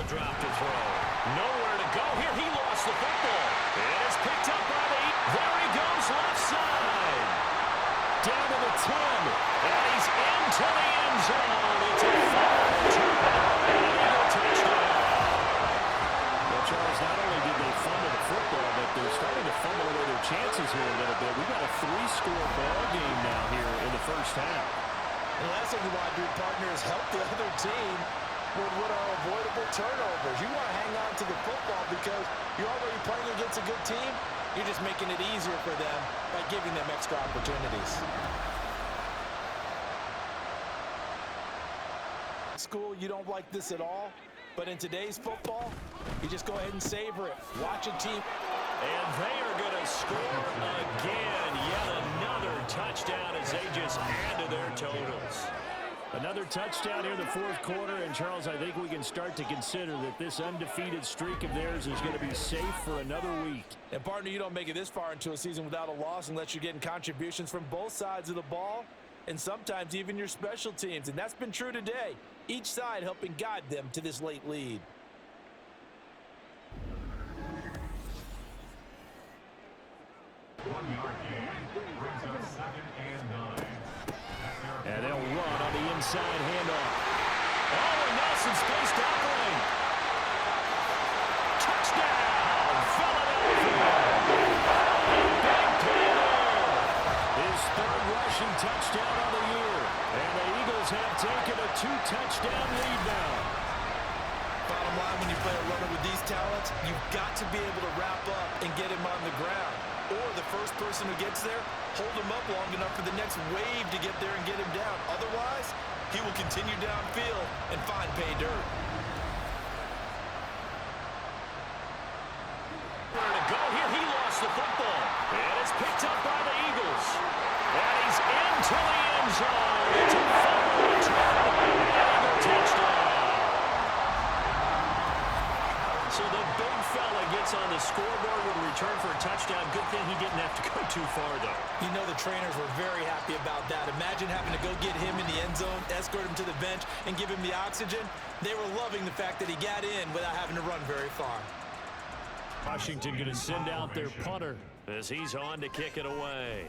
drop to throw. Nowhere to go here. He lost the football. It is picked up by the... There he goes, left side. Down to the 10. And he's into the end zone. It's a fumble return. And an Eagle touchdown. Well, Charles, not only did they fumble the football, but they're starting to fumble away their chances here a little bit. We've got a 3-score ball game now here in the first half. And the last thing you want to do, partner, is help the other team with what are avoidable turnovers. You want to hang on to the football because you're already playing against a good team. You're just making it easier for them by giving them extra opportunities. School, you don't like this at all, but in today's football, you just go ahead and savor it. Watch a team. And they are going to score again. Yet another touchdown as they just add to their totals. Another touchdown here in the fourth quarter, and Charles, I think we can start to consider that this undefeated streak of theirs is going to be safe for another week. And partner, you don't make it this far into a season without a loss unless you're getting contributions from both sides of the ball and sometimes even your special teams. And that's been true today. Each side helping guide them to this late lead. And they'll run on the inside handoff. Oh, and Nelson spaced out lane. Touchdown, Philadelphia. Big play there. His third rushing touchdown of the year. And the Eagles have taken a 2-touchdown lead now. Bottom line, when you play a runner with these talents, you've got to be able to wrap up and get him on the ground. Or the first person who gets there, hold him up long enough for the next wave to get there and get him down. Otherwise, he will continue downfield and find pay dirt. Where to go here? He lost the football. And it's picked up by the Eagles. And he's into the end zone. It's a fumble return. Eagle touchdown. So the big fella gets on the scoreboard with a return for a touchdown. Good thing he didn't have to go too far, though. You know the trainers were very happy about that. Imagine having to go get him in the end zone, escort him to the bench, and give him the oxygen. They were loving the fact that he got in without having to run very far. Washington going to send out their punter as he's on to kick it away.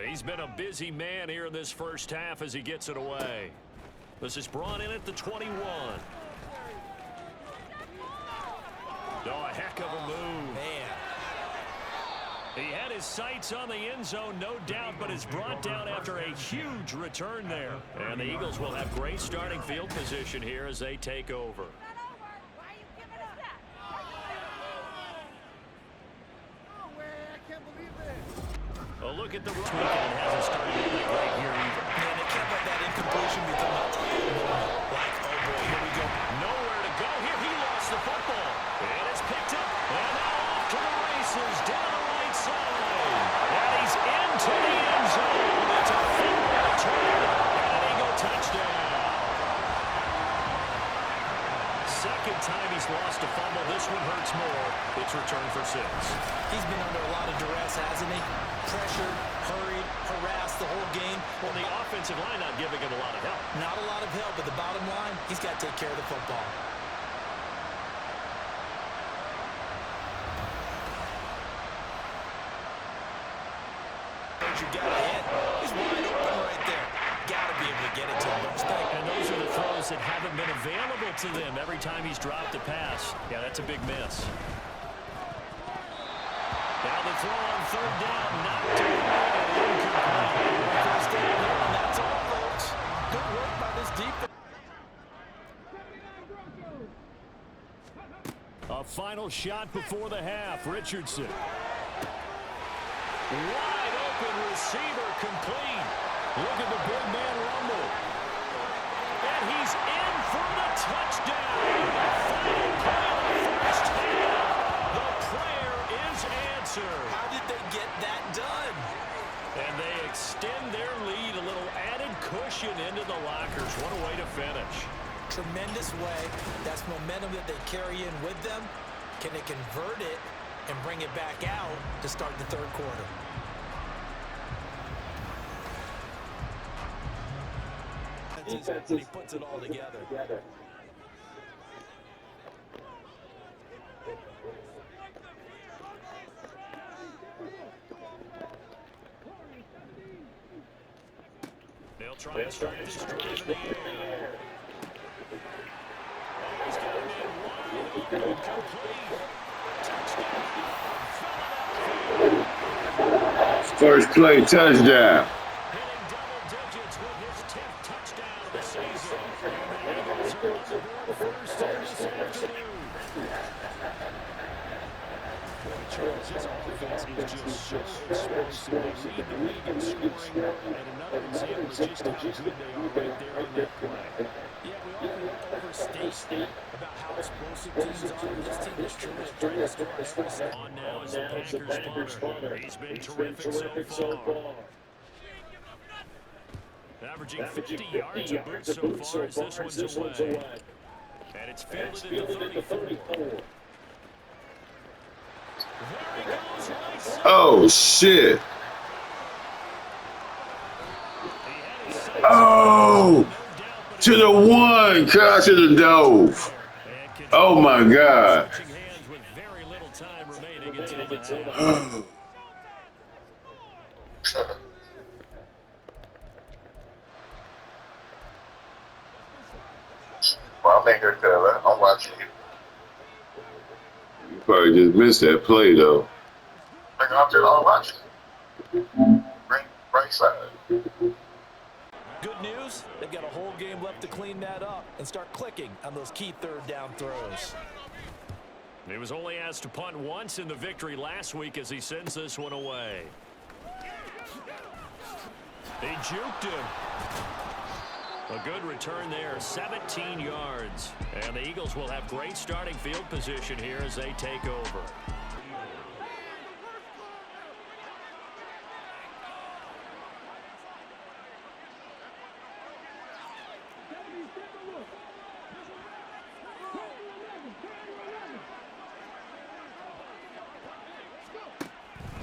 He's been a busy man here in this first half as he gets it away. This is brought in at the 21. Oh, a heck of a move. Man. He had his sights on the end zone, no doubt, but is brought down after a huge return there. And the Eagles will have great starting field position here as they take over. A look at the run. And hasn't started to play great here either. Man, they kept up that incompletion become a like, oh boy, here we go. Nowhere to go here. He lost the football. And it's picked up. And now off to the races down the right side. And he's into the end zone. It's a fumble return. And an Eagle touchdown. Second time he's lost a fumble. This one hurts more. It's returned for 6. He's been under a lot of duress, hasn't he? Pressured, hurried, harassed the whole game. Well, the offensive line not giving him a lot of help. Not a lot of help, but the bottom line, he's got to take care of the football. You got to hit. He's wide open right there. Got to be able to get it to him. And those are the throws that haven't been available to them every time he's dropped a pass. Yeah, that's a big miss. Now the throw on third down, knocked away. First down here, and that's all, folks. Good work by this defense. A final shot before the half. Richardson. Wide open receiver, complete. Look at the big man rumble. And he's in for the touchdown. Final play of the first half. The prayer is answered. How did they get that done? And they extend their lead, a little added cushion into the lockers. What a way to finish. Tremendous way. That's momentum that they carry in with them. Can they convert it and bring it back out to start the third quarter? And he puts it all together. They'll try and start this drive in the air. He's got him in wide open, complete. Touchdown, Philadelphia. First play touchdown. Hitting double digits with his 10th touchdown of the season. And the Eagles are on the board first here this afternoon. Boy, Charles, his offense is just so explosive. They lead the league in scoring, and another example of just how good they are right there on that play. Yeah, we often overstate about how explosive teams are. This team is truly trying to score every second. On now is the Packers punter. He's been terrific so far. Averaging 50 yards a boot so far as this one's away. And it's fielded at the 34. Oh, shit. Oh, to the one. God, to the dove. Oh, my God. Well, I'm in here, Taylor. I'm watching you. You probably just missed that play, though. I'm watching. Right side. Good news, they've got a whole game left to clean that up and start clicking on those key third down throws. He was only asked to punt once in the victory last week as he sends this one away. He juked him. A good return there, 17 yards. And the Eagles will have great starting field position here as they take over.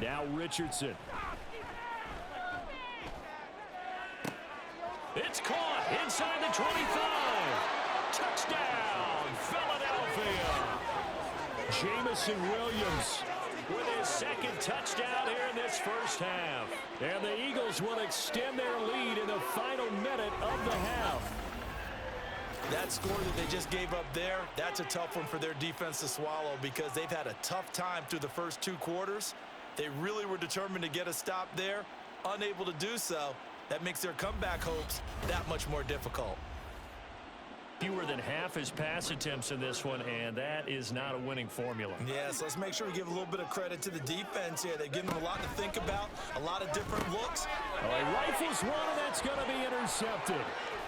Now Richardson. It's caught inside the 25. Touchdown, Philadelphia. Jamison Williams with his second touchdown here in this first half. And the Eagles will extend their lead in the final minute of the half. That score that they just gave up there, that's a tough one for their defense to swallow because they've had a tough time through the first two quarters. They really were determined to get a stop there, unable to do so. That makes their comeback hopes that much more difficult. Fewer than half his pass attempts in this one, and that is not a winning formula. Yes, let's make sure we give a little bit of credit to the defense here. They've given them a lot to think about, a lot of different looks. Well, he rifles one, and that's going to be intercepted.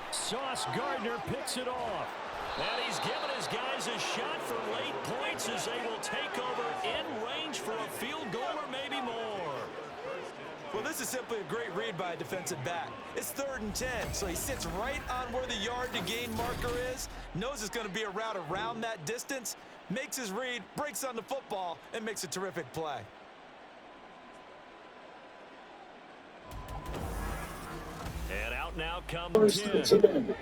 Sauce Gardner picks it off. And he's given his guys a shot for late points as they will take over in range for a field goal or maybe more. Well, this is simply a great read by a defensive back. It's 3rd and 10, so he sits right on where the yard-to-gain marker is, knows it's going to be a route around that distance, makes his read, breaks on the football, and makes a terrific play. And out now comes 10.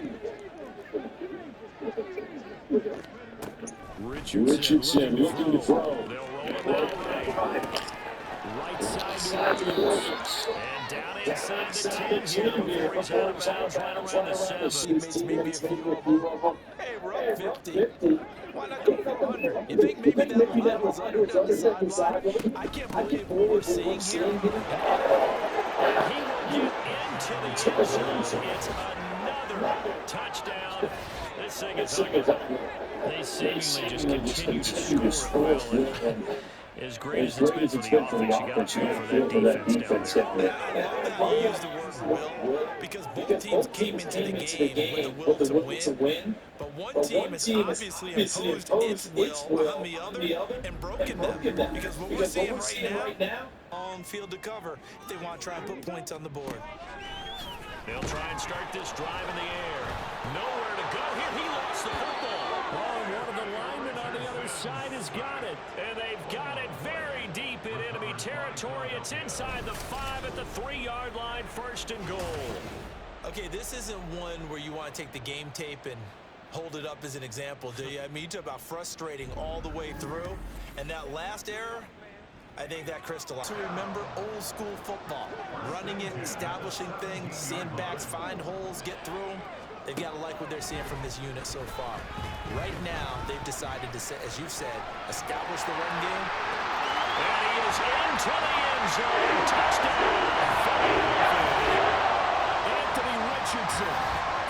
Richardson looking to throw. They'll roll it that way. Right side Williams. And down inside the 10 here before he's out of bounds right around the 7. Teammates, maybe a few of them. Hey, we're up 50. Why not go for 100? You think maybe that line was under down the sideline? I can't believe what we're seeing here. And he will get into the end zone. It's another touchdown. This thing is ugly. They seemingly just continue to score at will. And as great as it's been for the offense, you got to feel for that defense down there. I love that you use the word will because both teams came into the game with the will to win. But one team has obviously imposed its will on the other and broken them. Because what we're seeing right now, on field to cover if they want to try and put points on the board. They'll try and start this drive in the air. Nowhere to go here. He lost the football. Oh, one of the linemen on the other side has got it. And they've got it very deep in enemy territory. It's inside the 5 at the 3-yard line. 1st and goal. Okay, this isn't one where you want to take the game tape and hold it up as an example, do you? I mean, you talk about frustrating all the way through. And that last error, I think that crystallized. To remember old school football, running it, establishing things, seeing backs find holes, get through them. They've got to like what they're seeing from this unit so far. Right now, they've decided to, as you said, establish the run game. And he is into the end zone. Touchdown. Anthony Richardson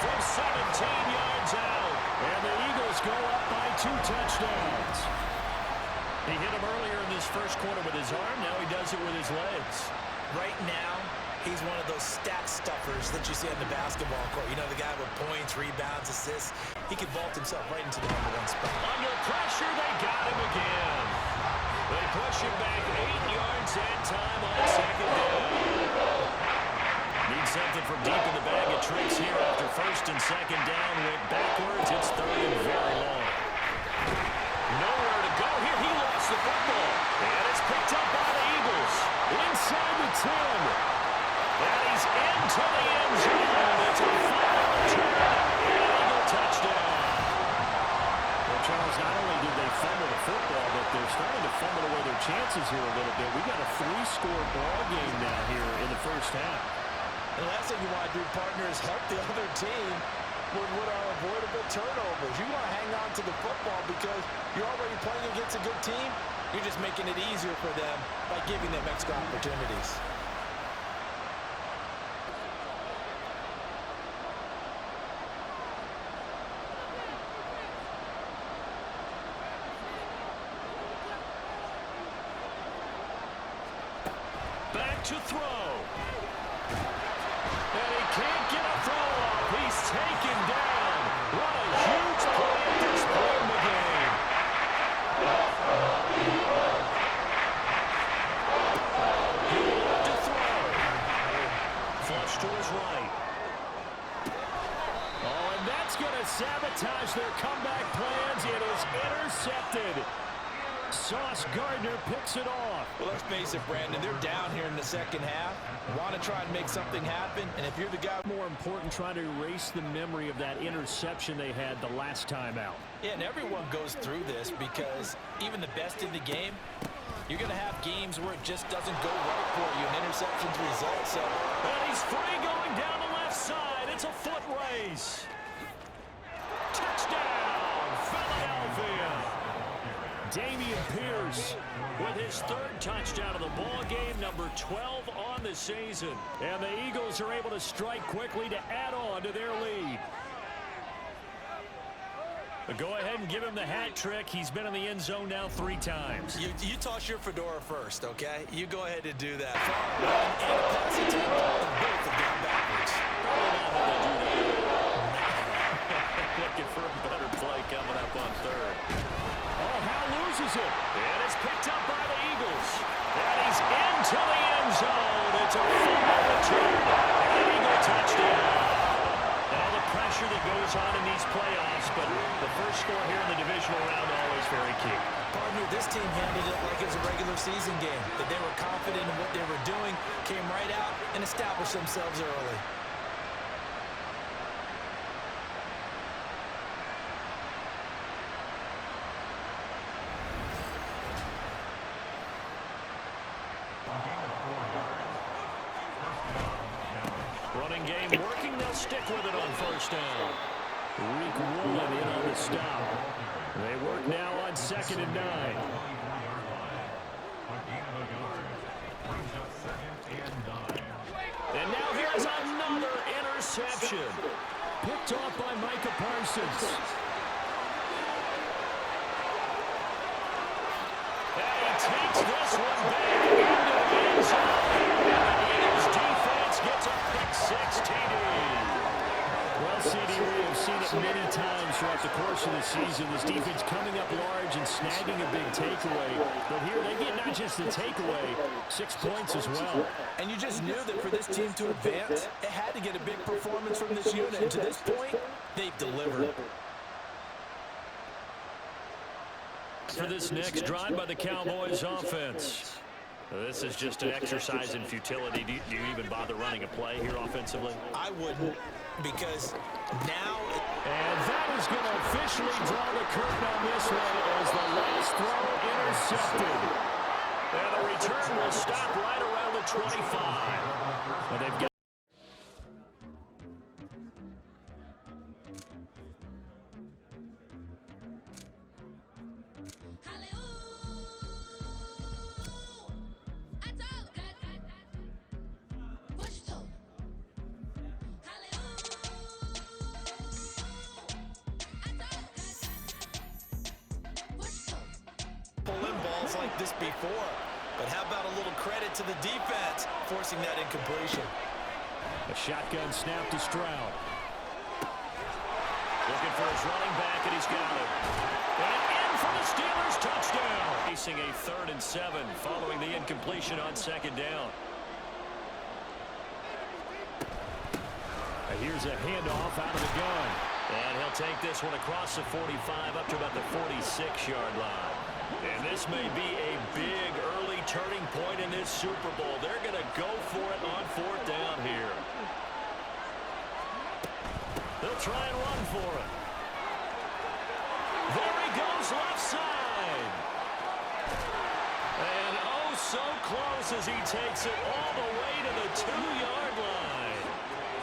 From 17 yards out. and the Eagles go up by 2 touchdowns. He hit him earlier in this first quarter with his arm. Now he does it with his legs. Right now, he's one of those stat stuffers that you see on the basketball court. You know, the guy with points, rebounds, assists. He could vault himself right into the #1 spot. Under pressure, they got him again. They push him back 8 yards and time on second down. Need something from deep in the bag of tricks here after first and second down. Went backwards. It's third and very long. Nowhere to go here. He lost the football. And it's picked up by the Eagles. Inside the 10. And he's into the end zone. It's a final return. And an Eagle touchdown. Well, Charles, not only did they fumble the football, but they're starting to fumble away their chances here a little bit. We got a 3-score ball game now here in the first half. The last thing you want to do, partner, is help the other team with what are avoidable turnovers. You want to hang on to the football because you're already playing against a good team. You're just making it easier for them by giving them extra opportunities. Back to throw. And he can't get a throw off. He's taken down. What a huge play at this point in the game. He looked to throw. Flush to his right. Oh, and that's going to sabotage their comeback plans. It is intercepted. Sauce Gardner picks it off. Well, let's face it, Brandon, they're down here in the second half. Want to try and make something happen, and if you're the guy... More important, trying to erase the memory of that interception they had the last time out. Yeah, and everyone goes through this because even the best in the game, you're going to have games where it just doesn't go right for you, and interceptions result. So, And he's free going down the left side. It's a foot race. Touchdown, Philadelphia. Damian Pierce With his third touchdown of the ball game, number 12 on the season. and the Eagles are able to strike quickly to add on to their lead. But go ahead and give him the hat trick. He's been in the end zone now 3 times. you toss your fedora first, okay? You go ahead and do that. Run and a pass attempt, and both have gone backwards. Looking for a better play coming up on third. Oh, Howe loses it. And it's picked up by the Eagles. And he's into the end zone. It's a fumble return. And an Eagle touchdown. And all the pressure that goes on in these playoffs, but the first score here in the divisional round always very key. Partner, this team handled it like it was a regular season game. That they were confident in what they were doing, came right out and established themselves early. Running game working. They'll stick with it on first down. Reek Woolen in on the stop. They work now on 2nd and 9. And now here's another interception. Picked off by Micah Parsons. And he takes this one back into the end zone. And the Eagles defense gets a pick-6 TD. Well, CD, we have seen it many times throughout the course of the season. This defense coming up large and snagging a big takeaway. But here they get not just the takeaway, 6 points as well. And you just knew that for this team to advance, it had to get a big performance from this unit. And to this point, they've delivered. For this next drive by the Cowboys offense. This is just an exercise in futility. Do you even bother running a play here offensively? I wouldn't, because now... And that is going to officially draw the curtain on this one as the last throw intercepted. And the return will stop right around the 25. And they've got pull in balls like this before. But how about a little credit to the defense forcing that incompletion? a shotgun snap to Stroud. Looking for his running back, and he's got it. And in for the Steelers, touchdown. Facing a 3rd and 7 following the incompletion on 2nd down. And here's a handoff out of the gun. And he'll take this one across the 45 up to about the 46-yard line. And this may be a big early turning point in this Super Bowl. They're going to go for it on 4th down here. They'll try and run for it. There he goes, left side. And oh, so close as he takes it all the way to the 2-yard line.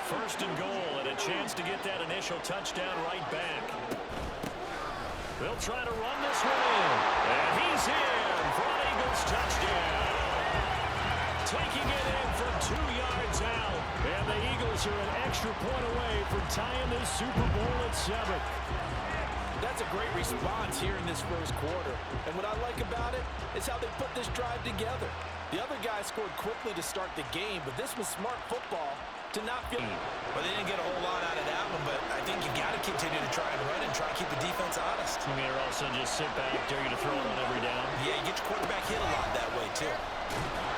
1st and goal, and a chance to get that initial touchdown right back. They'll try to run this one in. And he's in for an Eagles touchdown. Taking it in from 2 yards out. And the Eagles are an extra point away from tying this Super Bowl at 7. That's a great response here in this first quarter. And what I like about it is how they put this drive together. The other guy scored quickly to start the game, but this was smart football to not feel. Well, they didn't get a whole lot out of that one, but I think you got to continue to try and run and try to keep the defense honest. I mean, also just sit back, dare you to throw it on every down. Yeah, you get your quarterback hit a lot that way, too.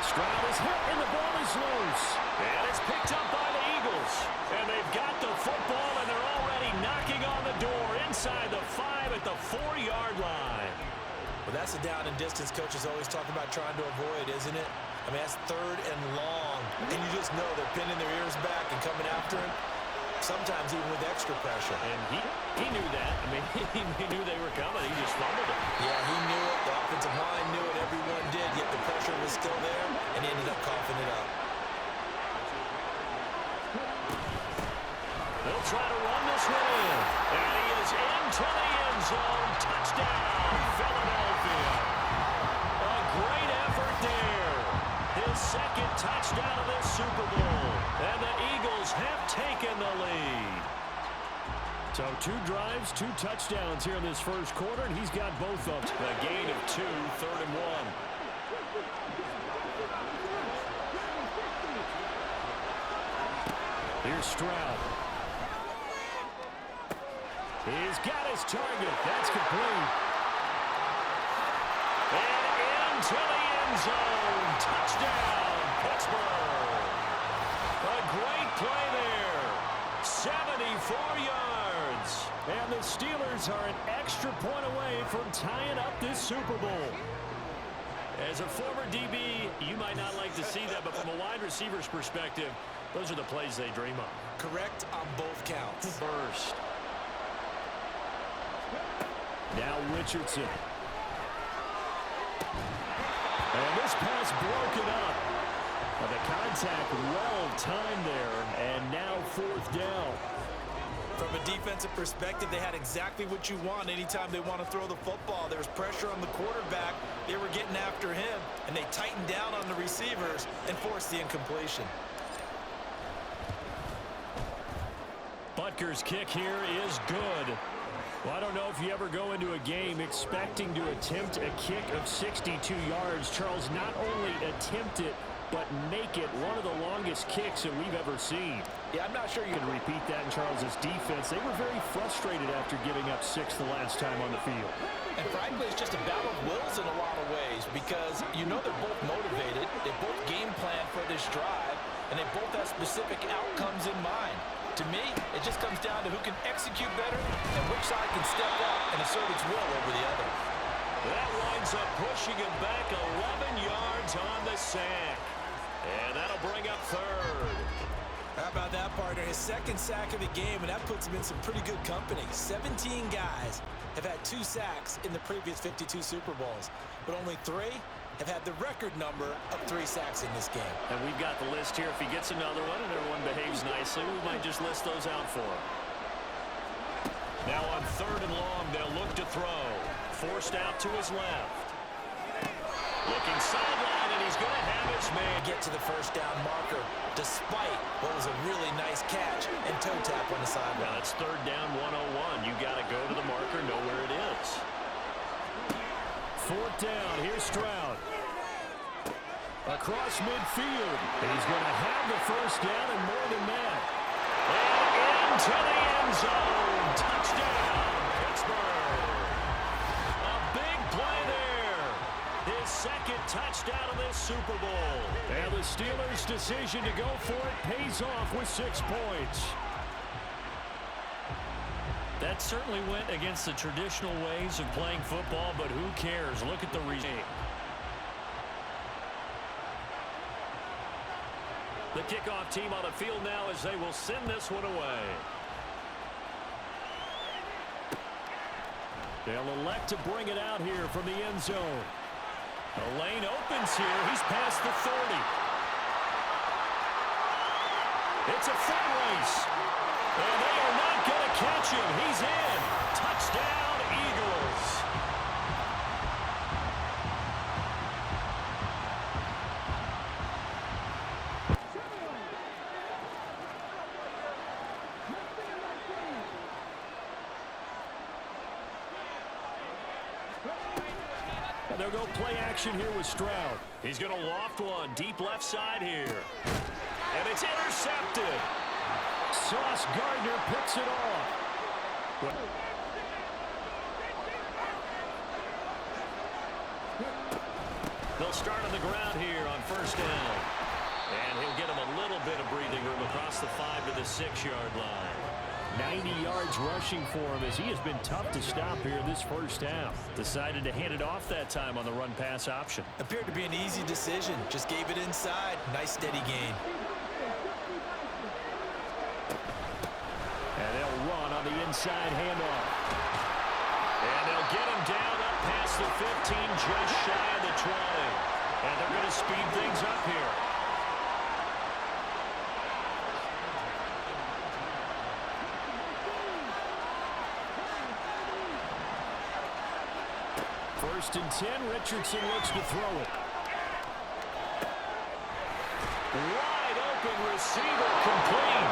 Stroud is hit, and the ball is loose. And it's picked up by the Eagles. And they've got the football, and they're already knocking on the door inside the 5 at the 4-yard line. Well, that's a down and distance coaches always talk about trying to avoid, isn't it? I mean, that's 3rd and long. And you just know they're pinning their ears back and coming after him, sometimes even with extra pressure. And he knew that. I mean, he knew they were coming. He just fumbled it. Yeah, he knew it. The offensive line knew it. Everyone did, yet the pressure was still there, and he ended up coughing it up. They'll try to run this one in. And he is into the end zone. Touchdown, Philadelphia. A great effort there. His 2nd touchdown of this Super Bowl. And the Eagles have taken the lead. So 2 drives, 2 touchdowns here in this first quarter, and he's got both of them. A gain of 2, 3rd and 1. Here's Stroud. He's got his target. That's complete. And into the end zone. Touchdown, Pittsburgh. A great play there. 74 yards. And the Steelers are an extra point away from tying up this Super Bowl. As a former DB, you might not like to see that, but from a wide receiver's perspective, those are the plays they dream of. Correct on both counts. First. Now Richardson. And this pass broken up. But the contact well timed there. And now 4th down. From a defensive perspective, they had exactly what you want anytime they want to throw the football. There was pressure on the quarterback. They were getting after him, and they tightened down on the receivers and forced the incompletion. Butker's kick here is good. Well, I don't know if you ever go into a game expecting to attempt a kick of 62 yards. Charles, not only attempt it, but make it one of the longest kicks that we've ever seen. Yeah, I'm not sure you can repeat that in Charles's defense. They were very frustrated after giving up 6 the last time on the field. And frankly, it's just a battle of wills in a lot of ways because you know they're both motivated. They both game plan for this drive, and they both have specific outcomes in mind. To me, it just comes down to who can execute better and which side can step up and assert its will over the other. That winds up pushing him back 11 yards on the sack. And that'll bring up 3rd. How about that, partner? His 2nd sack of the game, and that puts him in some pretty good company. 17 guys have had 2 sacks in the previous 52 Super Bowls, but only 3 have had the record number of 3 sacks in this game. And we've got the list here. If he gets another one and everyone behaves nicely, we might just list those out for him. Now on 3rd and long, they'll look to throw. Forced out to his left. Looking sideline, and he's going to have his man. Get to the first down marker, despite what was a really nice catch and toe tap on the sideline. Well, it's 3rd down 101. You got to go to the marker, know where it is. 4th down, here's Stroud. Across midfield. And he's going to have the first down and more than that. And into the end zone. Touchdown, Pittsburgh. A big play there. His 2nd touchdown of this Super Bowl. And the Steelers' decision to go for it pays off with 6 points. That certainly went against the traditional ways of playing football, but who cares? Look at the result. The kickoff team on the field now as they will send this one away. They'll elect to bring it out here from the end zone. The lane opens here. He's past the 30. It's a foot race. And they are not going to catch him. He's in. Touchdown, Eagles. They'll go play action here with Stroud. He's going to loft one deep left side here. And it's intercepted. Sauce Gardner picks it off. They'll start on the ground here on 1st down. And he'll get him a little bit of breathing room across the 5 to the 6-yard line. 90 yards rushing for him as he has been tough to stop here this first half. Decided to hand it off that time on the run-pass option. Appeared to be an easy decision. Just gave it inside. Nice steady gain. And they'll run on the inside handoff. And they'll get him down up past the 15, just shy of the 20. And they're going to speed things up here. First and 10, Richardson looks to throw it. Wide open receiver complete.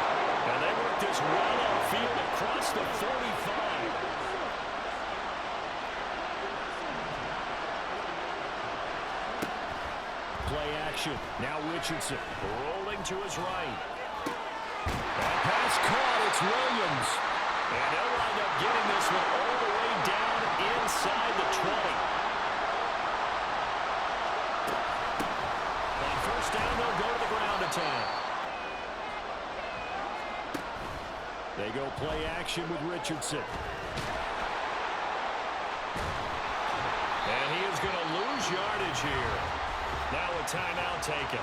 And they work this well upfield across the 45. Play action. Now Richardson. Rolling to his right. That pass caught. It's Williams. And they'll wind up getting this one all the way down inside the 20. On 1st down, they'll go to the ground attack. They go play action with Richardson. And he is going to lose yardage here. Now a timeout taken.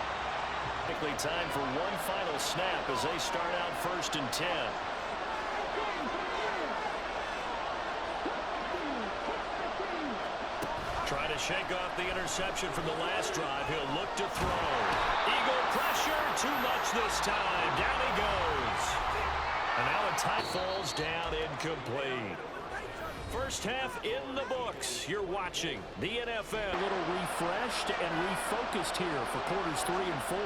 Likely time for one final snap as they start out 1st and 10. Try to shake off the interception from the last drive. He'll look to throw. Eagle pressure. Too much this time. Down he goes. And now a tie falls down incomplete. First half in the books. You're watching the NFL. A little refreshed and refocused here for quarters 3 and 4.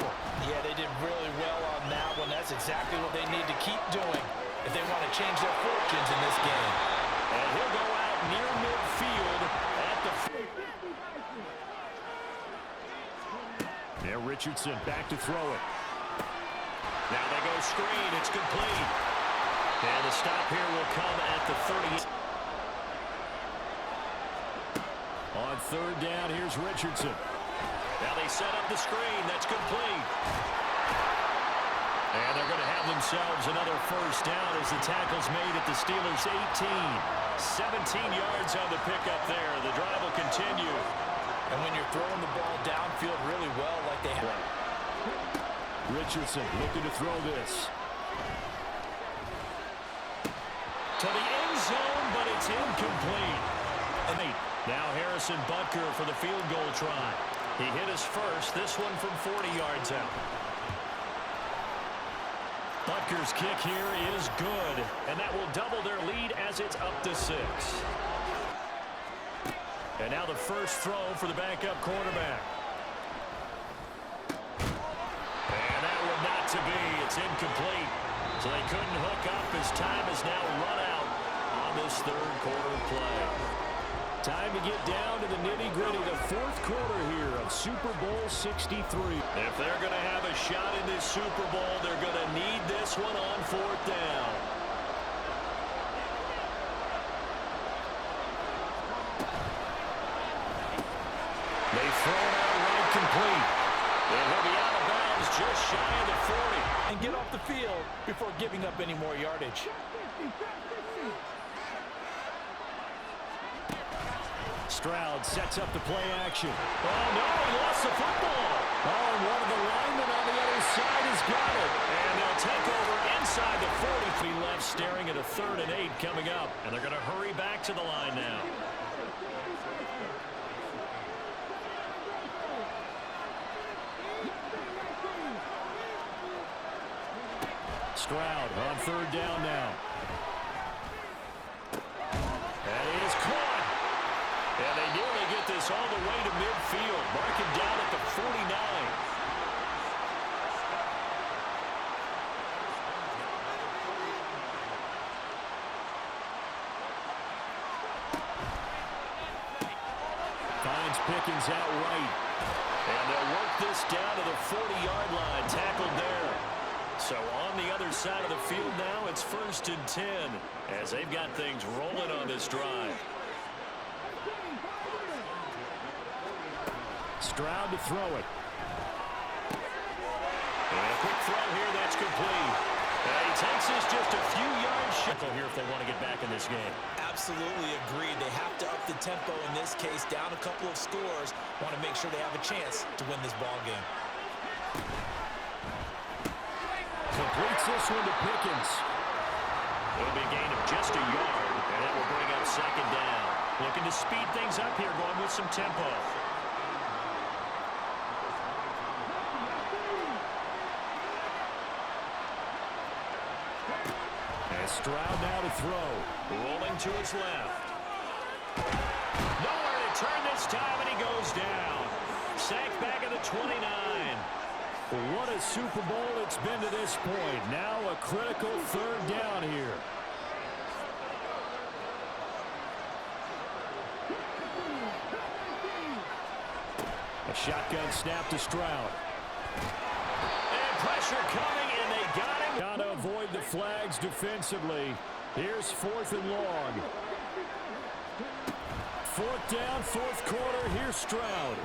Yeah, they did really well on that one. That's exactly what they need to keep doing if they want to change their fortunes in this game. And he'll go out near midfield at the... Now Richardson back to throw it. Now they go screen. It's complete. And the stop here will come at the 30. On 3rd down, here's Richardson. Now they set up the screen. That's complete. And they're going to have themselves another first down as the tackle's made at the Steelers' 18. 17 yards on the pickup there. The drive will continue. And when you're throwing the ball downfield really well like they have. Richardson looking to throw this. To the end zone, but it's incomplete. And now Harrison Butker for the field goal try. He hit his first, this one from 40 yards out. Butker's kick here is good, and that will double their lead as it's up to 6. And now the first throw for the backup quarterback. And that one not to be. It's incomplete. So they couldn't hook up as time is now run out on this third quarter play. Time to get down to the nitty-gritty, the fourth quarter here of Super Bowl 63. If they're going to have a shot in this Super Bowl, they're going to need this one on fourth down. They throw it out right complete. And he'll be out of bounds just shy of the 40. And get off the field before giving up any more yardage. Stroud sets up the play action. Oh, no, he lost the football. Oh, and one of the linemen on the other side has got it. And they'll take over inside the 40. Left staring at a 3rd and 8 coming up. And they're going to hurry back to the line now. Stroud on 3rd down now. That is caught. And they nearly get this all the way to midfield. Mark him down at the 49. Finds Pickens out right. And they'll work this down to the 40-yard line. Tackled there. So on the other side of the field now, it's 1st and 10 as they've got things rolling on this drive. Stroud to throw it. And a quick throw here, that's complete. And he takes this just a few yards short here if they want to get back in this game. Absolutely agreed. They have to up the tempo in this case, down a couple of scores. Want to make sure they have a chance to win this ball game. Completes this one to Pickens. It'll be a gain of just a yard, and that will bring up 2nd down. Looking to speed things up here, going with some tempo. And Stroud now to throw. Rolling to his left. Nowhere to turn this time, and he goes down. Sacked back at the 29. What a Super Bowl it's been to this point. Now a critical 3rd down here. A shotgun snap to Stroud. And pressure coming, and they got him. Got to avoid the flags defensively. Here's 4th and long. 4th down, 4th quarter. Here's Stroud.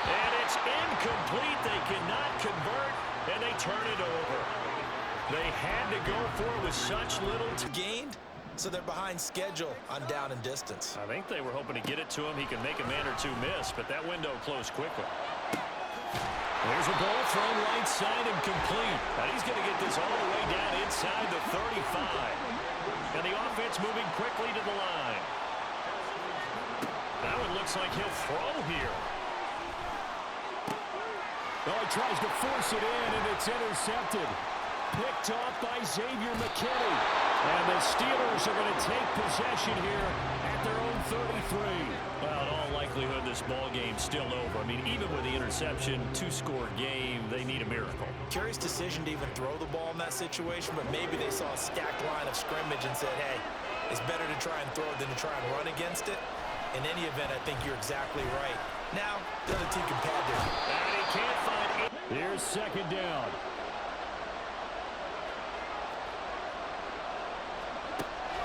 And it's incomplete. They cannot convert, and they turn it over. They had to go for it with such little Gained, so they're behind schedule on down and distance. I think they were hoping to get it to him. He can make a man or two miss, but that window closed quickly. There's a ball thrown right side and complete. And he's going to get this all the way down inside the 35. And the offense moving quickly to the line. Now it looks like he'll throw here. Oh, he tries to force it in, and it's intercepted. Picked off by Xavier McKinney. And the Steelers are going to take possession here at their own 33. Well, in all likelihood, this ball game's still over. I mean, even with the interception, 2-score game, they need a miracle. Curious decision to even throw the ball in that situation, but maybe they saw a stacked line of scrimmage and said, hey, it's better to try and throw than to try and run against it. In any event, I think you're exactly right. Now, the other team can pad their... And he can't find it. Here's 2nd down.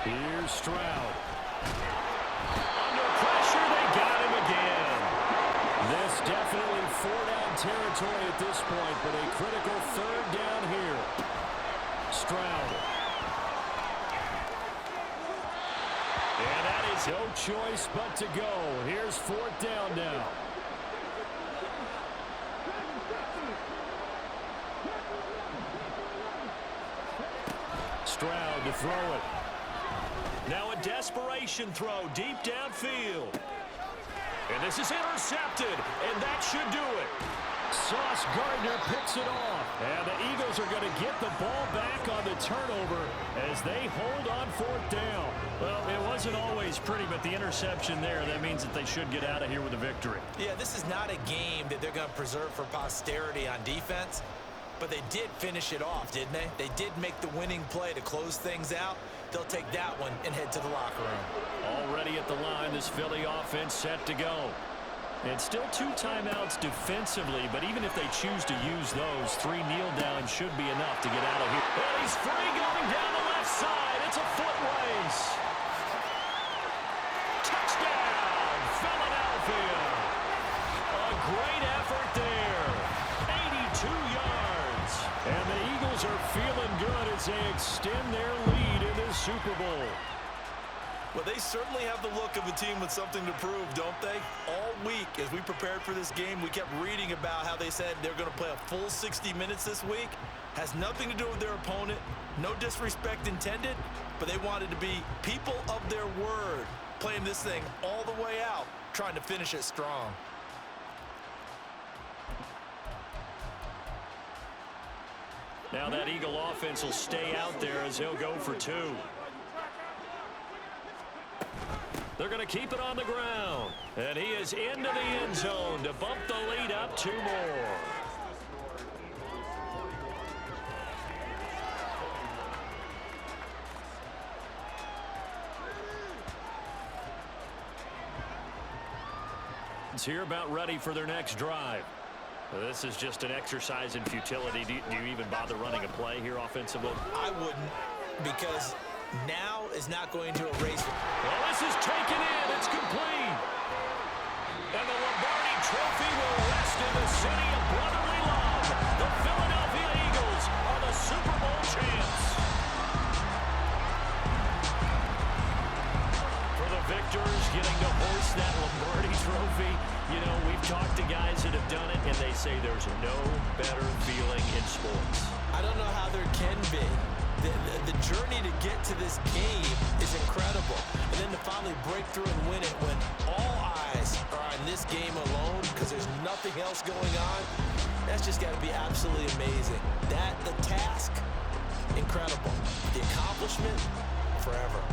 Here's Stroud. Under pressure, they got him again. This definitely 4-down territory at this point, but a critical 3rd down here. Stroud. And that is no choice but to go. Here's 4th down now. Stroud to throw it. Now a desperation throw deep downfield. And And this is intercepted, and that should do it. Sauce Gardner picks it off. And the Eagles are going to get the ball back on the turnover as they hold on 4th down. Well, it wasn't always pretty, but the interception there, that means that they should get out of here with a victory. Yeah, this is not a game that they're going to preserve for posterity on defense, but they did finish it off, didn't they? They did make the winning play to close things out. They'll take that one and head to the locker room. Already at the line, this Philly offense set to go. And still 2 timeouts defensively, but even if they choose to use those, 3 kneel downs should be enough to get out of here. And he's free going down the left side. It's a foot race. Touchdown, Philadelphia. A great effort there. 82 yards. And the Eagles are feeling good as they extend their lead in this Super Bowl. Well, they certainly have the look of a team with something to prove, don't they? All week, as we prepared for this game, we kept reading about how they said they're going to play a full 60 minutes this week. Has nothing to do with their opponent. No disrespect intended, but they wanted to be people of their word, playing this thing all the way out, trying to finish it strong. Now that Eagle offense will stay out there as they'll go for 2. They're going to keep it on the ground. And he is into the end zone to bump the lead up 2 more. It's here about ready for their next drive. This is just an exercise in futility. Do you even bother running a play here offensively? I wouldn't, because now is not going to erase it. Well, this is taken in. It's complete. And the Lombardi Trophy will rest in the city of brotherly love. The Philadelphia Eagles are the Super Bowl champs. For the victors getting to hoist that Lombardi Trophy, you know, we've talked to guys that have done it, and they say there's no better feeling in sports. I don't know how there can be. The journey to get to this game is incredible. And then to finally break through and win it when all eyes are on this game alone because there's nothing else going on, that's just got to be absolutely amazing. The task, incredible. The accomplishment, forever.